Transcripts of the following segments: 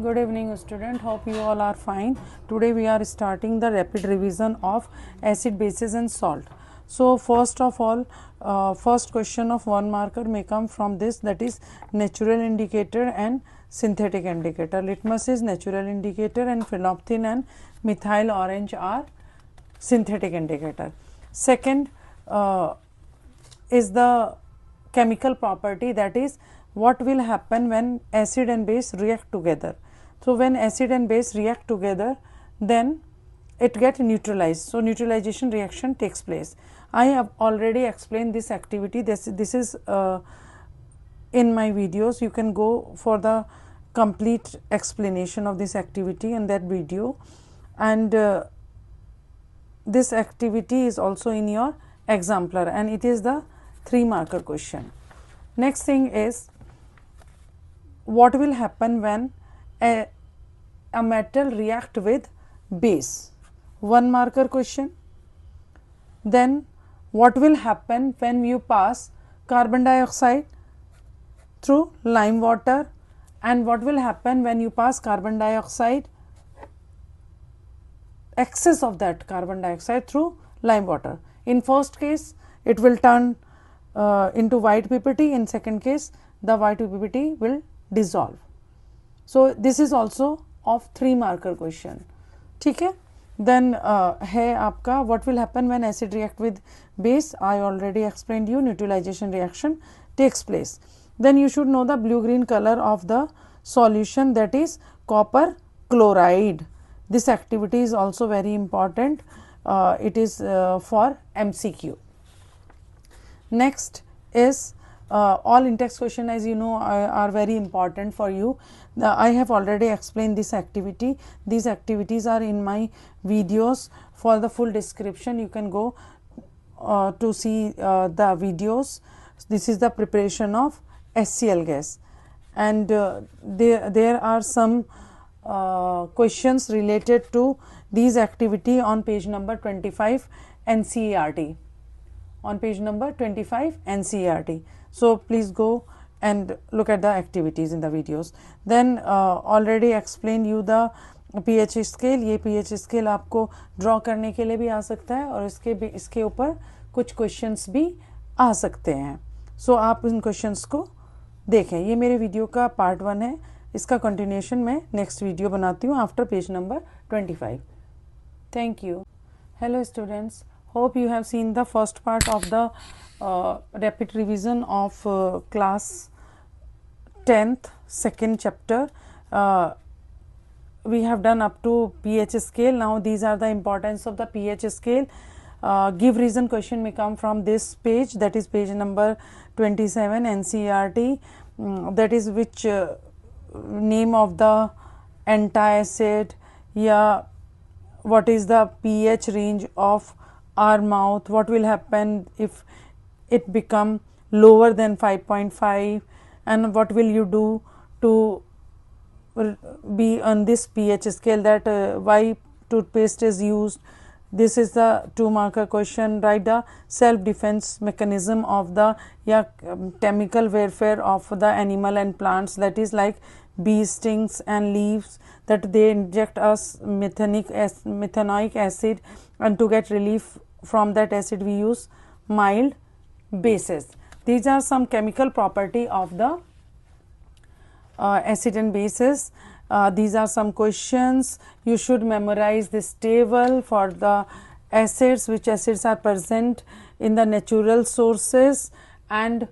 Good evening student, hope you all are fine. Today we are starting the rapid revision of acid, bases and salt. So first of all, first question of 1 marker may come from this, that is natural indicator and synthetic indicator. Litmus is natural indicator and phenolphthalein and methyl orange are synthetic indicator. Second is the chemical property, that is what will happen when acid and base react together. So when acid and base react together, then it get neutralized. So neutralization reaction takes place. I have already explained this activity. This is in my videos. You can go for the complete explanation of this activity in that video, and this activity is also in your exemplar, and it is the 3 marker question. Next thing is, what will happen when a metal react with base? 1 marker question. Then what will happen when you pass carbon dioxide through lime water, and what will happen when you pass carbon dioxide, excess of that carbon dioxide through lime water? In first case it will turn into white PPT, in second case the white PPT will dissolve. So this is also of 3 marker question. ठीक है. Then है आपका what will happen when acid react with base. I already explained you, neutralization reaction takes place. Then you should know the blue green color of the solution, that is copper chloride. This activity is also very important. It is for MCQ. Next is all in-text question, as you know, are very important for you. I have already explained this activity. These activities are in my videos. For the full description you can go to see the videos. This is the preparation of HCl gas, and there are some questions related to these activity on page number 25 NCERT. On page number 25 NCERT. So please go and look at the activities in the videos. Then already explained you the pH scale. ये pH scale आपको draw करने के लिए भी आ सकता है, और इसके ऊपर कुछ questions भी आ सकते हैं. So आप इन questions को देखें. ये मेरे वीडियो का पार्ट 1 है. इसका कंटिन्यूएशन मैं नेक्स्ट वीडियो बनाती हूँ after page number 25. Thank you. Hello students. Hope you have seen the first part of the rapid revision of class 10th second chapter. We have done up to pH scale. Now these are the importance of the pH scale. Give reason question may come from this page, that is page number 27 NCERT. That is which name of the antacid, yeah, what is the pH range of our mouth, what will happen if it become lower than 5.5, and what will you do to be on this pH scale, that why toothpaste is used. This is the 2 marker question. Write the self defense mechanism of the chemical warfare of the animal and plants, that is like bee stings and leaves, that they inject us methanoic acid, and to get relief from that acid we use mild bases. These are some chemical property of the acid and bases. These are some questions. You should memorize this table for the acids, which acids are present in the natural sources, and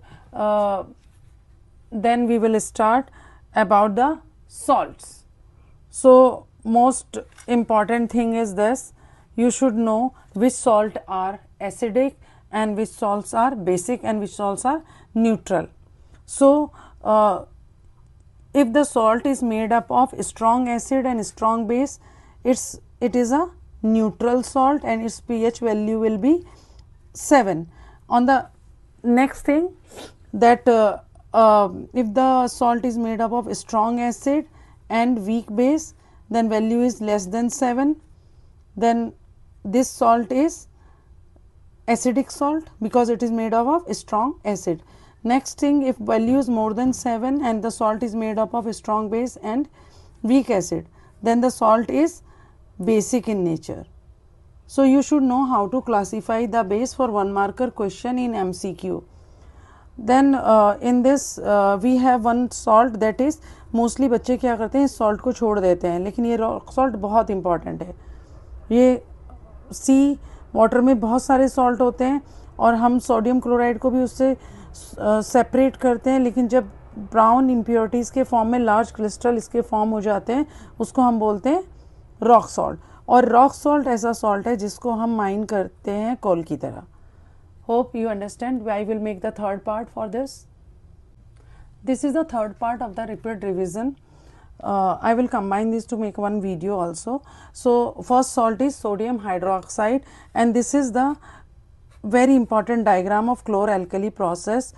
then we will start about the salts. So most important thing is this: you should know which salt are acidic and which salts are basic and which salts are neutral. So if the salt is made up of strong acid and strong base, it is a neutral salt and its pH value will be 7. On the next thing, that if the salt is made up of strong acid and weak base, then value is less than 7, then this salt is acidic salt because it is made up of strong acid. Next thing, if value is more than 7 and the salt is made up of strong base and weak acid, then the salt is basic in nature. So you should know how to classify the base for 1 marker question in MCQ. Then in this we have one salt that is mostly बच्चे क्या करते हैं, इस salt को छोड़ देते हैं, लेकिन ये रॉक सॉल्ट बहुत इंपॉर्टेंट है. ये सी वाटर में बहुत सारे सॉल्ट होते हैं और हम सोडियम क्लोराइड को भी उससे सेपरेट करते हैं, लेकिन जब ब्राउन इम्प्योरिटीज़ के फॉर्म में लार्ज क्रिस्टल इसके फॉर्म हो जाते हैं उसको हम बोलते हैं रॉक सॉल्ट. और रॉक सॉल्ट ऐसा सॉल्ट है जिसको हम माइन करते हैं कोल की तरह. Hope you understand. I will make the third part for this. This is the third part of the repeat revision. I will combine this to make one video also. So first salt is sodium hydroxide, and this is the very important diagram of chlor-alkali process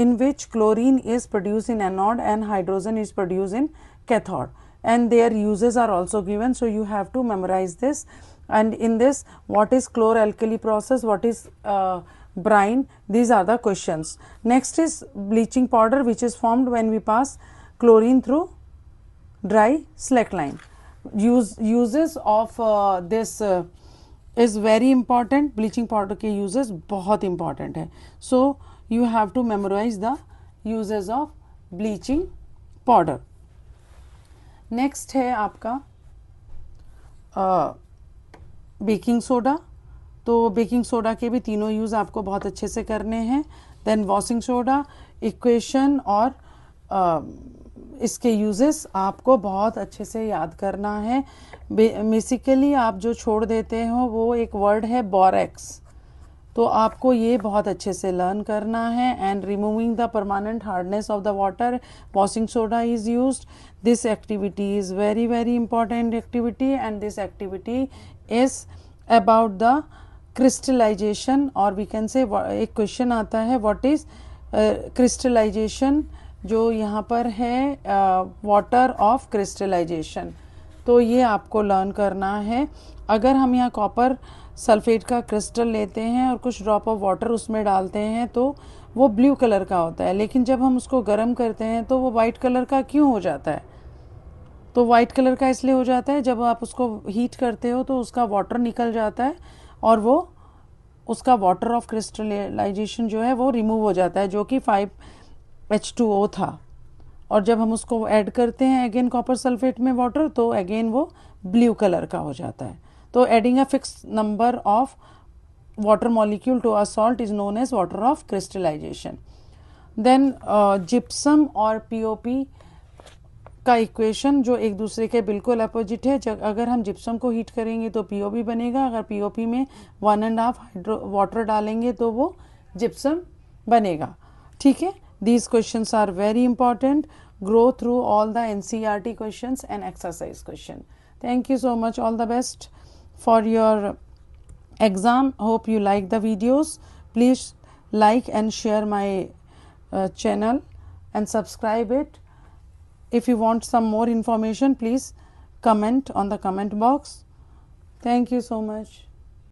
in which chlorine is produced in anode and hydrogen is produced in cathode, and their uses are also given. So you have to memorize this. And in this, what is chlor-alkali process, what is brine, these are the questions. Next is bleaching powder, which is formed when we pass chlorine through dry slackline. Uses of this is very important. Bleaching powder के uses बहुत important है. So you have to memorize the uses of bleaching powder. Next है आपका baking soda. तो baking soda के भी तीनों use आपको बहुत अच्छे से करने हैं. देन वॉशिंग सोडा, इक्वेशन और इसके यूजेस आपको बहुत अच्छे से याद करना है. बेसिकली आप जो छोड़ देते हो वो एक वर्ड है बोरेक्स, तो आपको ये बहुत अच्छे से लर्न करना है. And removing the permanent hardness of the water, washing soda is used. This activity is very very important activity, and this activity is about the crystallization. और वी कैन से एक क्वेश्चन आता है what is crystallisation, जो यहाँ पर है water of crystallisation. तो ये आपको लर्न करना है. अगर हम यहाँ कॉपर सल्फेट का क्रिस्टल लेते हैं और कुछ ड्रॉप ऑफ वाटर उसमें डालते हैं तो वो ब्लू कलर का होता है, लेकिन जब हम उसको गर्म करते हैं तो वो वाइट कलर का क्यों हो जाता है? तो वाइट कलर का इसलिए हो जाता है जब आप उसको हीट करते हो तो उसका वाटर निकल जाता है और वो उसका वाटर ऑफ क्रिस्टलाइजेशन जो है वो रिमूव हो जाता है, जो कि 5H2O था. और जब हम उसको ऐड करते हैं अगेन कॉपर सल्फेट में वाटर, तो अगेन वो ब्लू कलर का हो जाता है. तो adding a fix number of water molecule to a salt is known as water of crystallization. Then gypsum और पीओपी का इक्वेशन जो एक दूसरे के बिल्कुल अपोजिट है. अगर हम जिप्सम को हीट करेंगे तो पीओपी बनेगा, अगर पीओपी में 1.5 हाइड्रो वाटर डालेंगे तो वो जिप्सम बनेगा. ठीक है. These questions are very important. Grow through all the NCERT questions and exercise question. Thank you so much. All the best for your exam. Hope you like the videos. Please like and share my channel and subscribe it. If you want some more information, please comment on the comment box. Thank you so much.